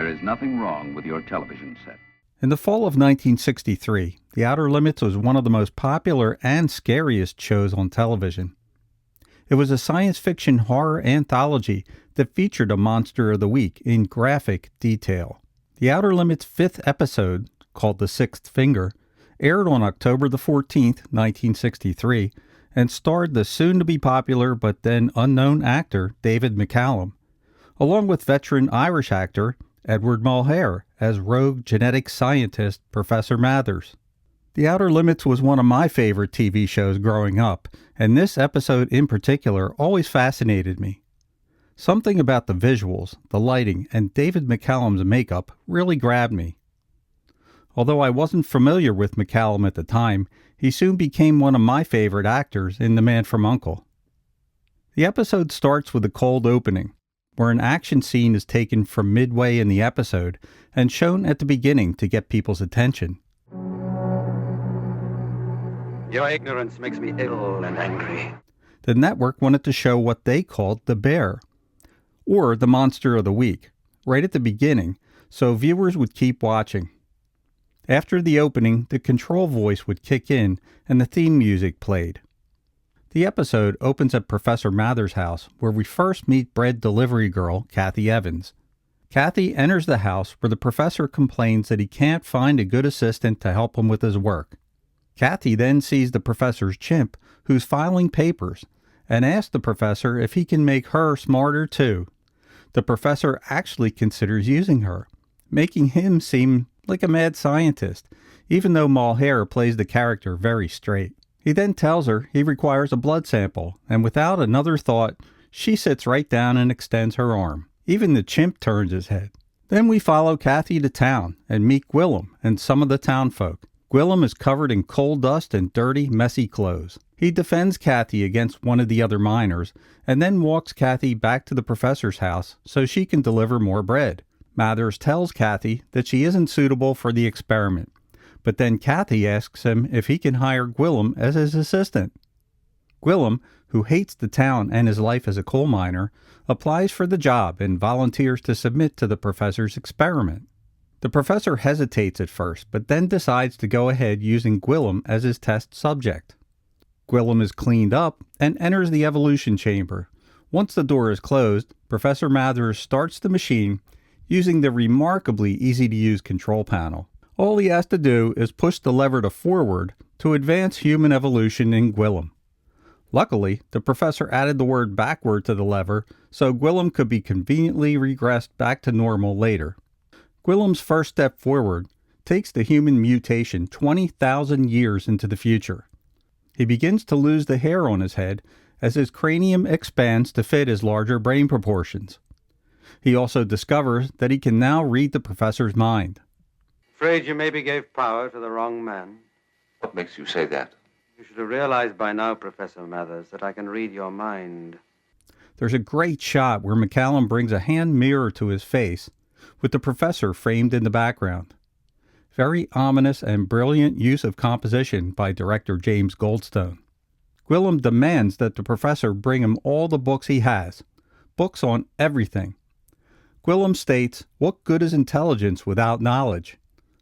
there is nothing wrong with your television set. In the fall of 1963, The Outer Limits was one of the most popular and scariest shows on television. It was a science fiction horror anthology that featured a monster of the week in graphic detail. The Outer Limits' fifth episode, called The Sixth Finger, aired on October the 14th, 1963, and starred the soon-to-be-popular but then unknown actor David McCallum, along with veteran Irish actor Edward Mulhare as rogue genetic scientist Professor Mathers. The Outer Limits was one of my favorite TV shows growing up, and this episode in particular always fascinated me. Something about the visuals, the lighting, and David McCallum's makeup really grabbed me. Although I wasn't familiar with McCallum at the time, he soon became one of my favorite actors in The Man from U.N.C.L.E. The episode starts with a cold opening, where an action scene is taken from midway in the episode and shown at the beginning to get people's attention. Your ignorance makes me ill and angry. The network wanted to show what they called the bear, or the monster of the week, right at the beginning, so viewers would keep watching. After the opening, the control voice would kick in and the theme music played. The episode opens at Professor Mathers' house, where we first meet bread delivery girl Kathy Evans. Kathy enters the house where the professor complains that he can't find a good assistant to help him with his work. Kathy then sees the professor's chimp, who's filing papers, and asks the professor if he can make her smarter too. The professor actually considers using her, making him seem like a mad scientist, even though Mulhare plays the character very straight. He then tells her he requires a blood sample, and without another thought, she sits right down and extends her arm. Even the chimp turns his head. Then we follow Kathy to town and meet Gwillem and some of the townfolk. Gwillem is covered in coal dust and dirty, messy clothes. He defends Kathy against one of the other miners, and then walks Kathy back to the professor's house so she can deliver more bread. Mathers tells Kathy that she isn't suitable for the experiment, but then Kathy asks him if he can hire Gwillem as his assistant. Gwillem, who hates the town and his life as a coal miner, applies for the job and volunteers to submit to the professor's experiment. The professor hesitates at first, but then decides to go ahead using Gwillem as his test subject. Gwillem is cleaned up and enters the evolution chamber. Once the door is closed, Professor Mathers starts the machine using the remarkably easy-to-use control panel. All he has to do is push the lever to forward to advance human evolution in Gwillem. Luckily, the professor added the word backward to the lever so Gwillem could be conveniently regressed back to normal later. Gwillem's first step forward takes the human mutation 20,000 years into the future. He begins to lose the hair on his head as his cranium expands to fit his larger brain proportions. He also discovers that he can now read the professor's mind. Afraid you maybe gave power to the wrong man. What makes you say that? You should have realized by now, Professor Mathers, that I can read your mind. There's a great shot where McCallum brings a hand mirror to his face, with the professor framed in the background. Very ominous and brilliant use of composition by director James Goldstone. Gwillem demands that the professor bring him all the books he has, books on everything. Gwillem states, "What good is intelligence without knowledge?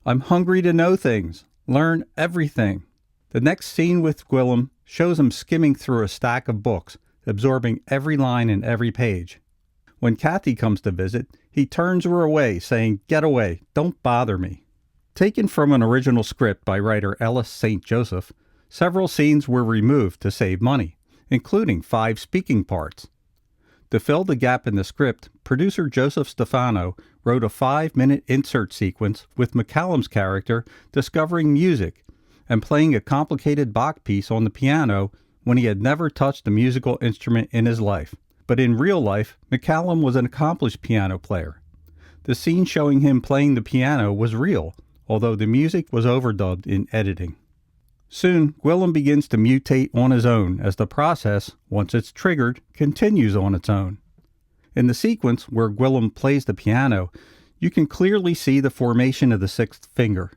I'm hungry to know things, learn everything." The next scene with Gwillem shows him skimming through a stack of books, absorbing every line in every page. When Kathy comes to visit, he turns her away, saying, "Get away, don't bother me." Taken from an original script by writer Ellis St. Joseph, several scenes were removed to save money, including 5 speaking parts. To fill the gap in the script, producer Joseph Stefano wrote a 5-minute insert sequence with McCallum's character discovering music and playing a complicated Bach piece on the piano when he had never touched a musical instrument in his life. But in real life, McCallum was an accomplished piano player. The scene showing him playing the piano was real, although the music was overdubbed in editing. Soon, Gwillem begins to mutate on his own as the process, once it's triggered, continues on its own. In the sequence where Gwillem plays the piano, you can clearly see the formation of the sixth finger.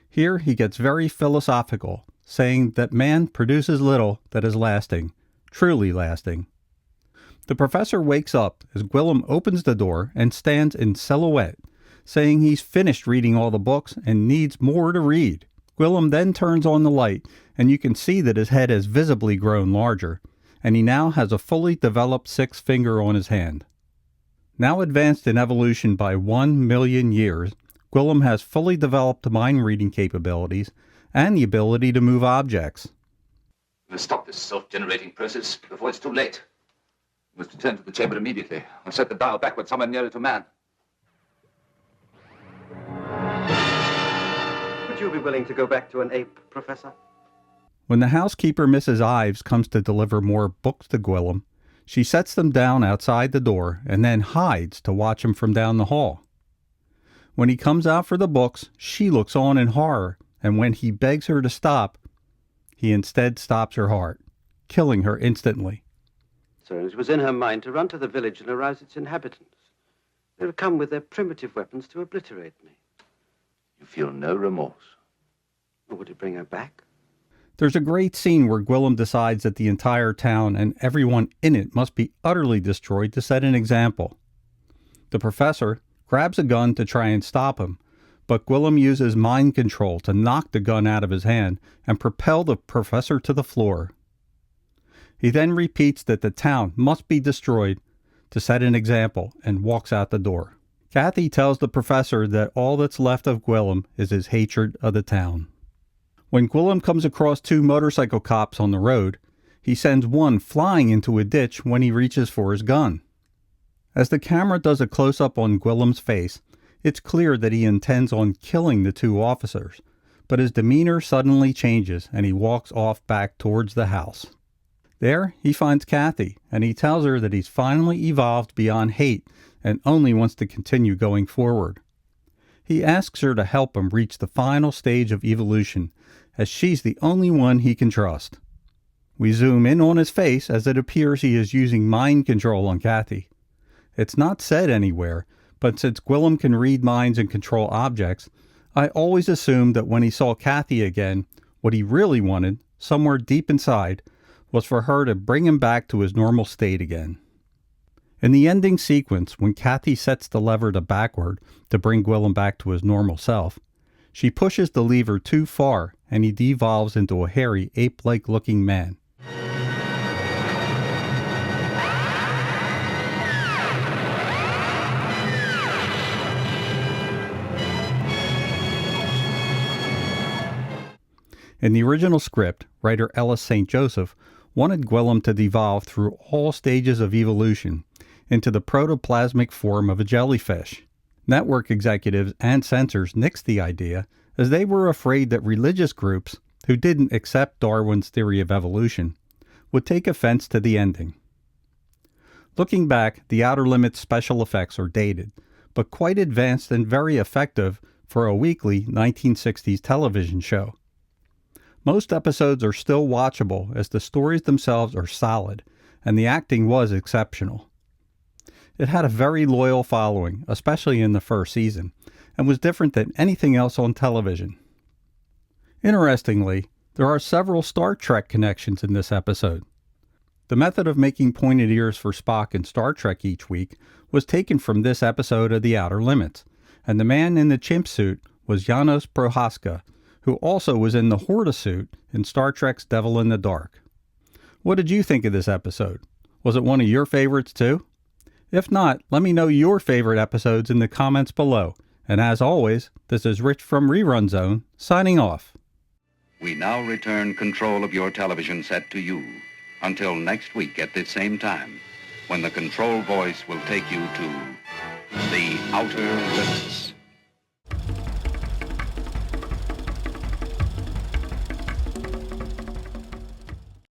Here he gets very philosophical, saying that man produces little that is lasting, truly lasting. The professor wakes up as Gwillem opens the door and stands in silhouette, saying he's finished reading all the books and needs more to read. Gwillem then turns on the light, and you can see that his head has visibly grown larger, and he now has a fully developed sixth finger on his hand. Now advanced in evolution by 1 million years, Gwillem has fully developed mind-reading capabilities and the ability to move objects. We must stop this self-generating process before it's too late. We must return to the chamber immediately and set the dial backward somewhere nearer to man. Would you be willing to go back to an ape, Professor? When the housekeeper, Mrs. Ives, comes to deliver more books to Gwillem, she sets them down outside the door and then hides to watch him from down the hall. When he comes out for the books, she looks on in horror, and when he begs her to stop, he instead stops her heart, killing her instantly. So it was in her mind to run to the village and arouse its inhabitants. They would come with their primitive weapons to obliterate me. You feel no remorse. Or would it bring her back? There's a great scene where Gwillem decides that the entire town and everyone in it must be utterly destroyed to set an example. The professor grabs a gun to try and stop him, but Gwillem uses mind control to knock the gun out of his hand and propel the professor to the floor. He then repeats that the town must be destroyed to set an example and walks out the door. Kathy tells the professor that all that's left of Gwillem is his hatred of the town. When Gwillem comes across 2 motorcycle cops on the road, he sends one flying into a ditch when he reaches for his gun. As the camera does a close-up on Gwillem's face, it's clear that he intends on killing the 2 officers, but his demeanor suddenly changes and he walks off back towards the house. There, he finds Kathy, and he tells her that he's finally evolved beyond hate and only wants to continue going forward. He asks her to help him reach the final stage of evolution, as she's the only one he can trust. We zoom in on his face as it appears he is using mind control on Kathy. It's not said anywhere, but since Gwillem can read minds and control objects, I always assumed that when he saw Kathy again, what he really wanted, somewhere deep inside, was for her to bring him back to his normal state again. In the ending sequence, when Kathy sets the lever to backward to bring Gwillem back to his normal self, she pushes the lever too far and he devolves into a hairy, ape-like looking man. In the original script, writer Ellis St. Joseph wanted Gwillem to devolve through all stages of evolution into the protoplasmic form of a jellyfish. Network executives and censors nixed the idea as they were afraid that religious groups, who didn't accept Darwin's theory of evolution, would take offense to the ending. Looking back, the Outer Limits special effects are dated, but quite advanced and very effective for a weekly 1960s television show. Most episodes are still watchable as the stories themselves are solid, and the acting was exceptional. It had a very loyal following, especially in the first season, and was different than anything else on television. Interestingly, there are several Star Trek connections in this episode. The method of making pointed ears for Spock in Star Trek each week was taken from this episode of The Outer Limits, and the man in the chimp suit was Janos Prohaska, who also was in the Horta suit in Star Trek's Devil in the Dark. What did you think of this episode? Was it one of your favorites too? If not, let me know your favorite episodes in the comments below. And as always, this is Rich from Rerun Zone, signing off. We now return control of your television set to you until next week at this same time, when the control voice will take you to the Outer Limits.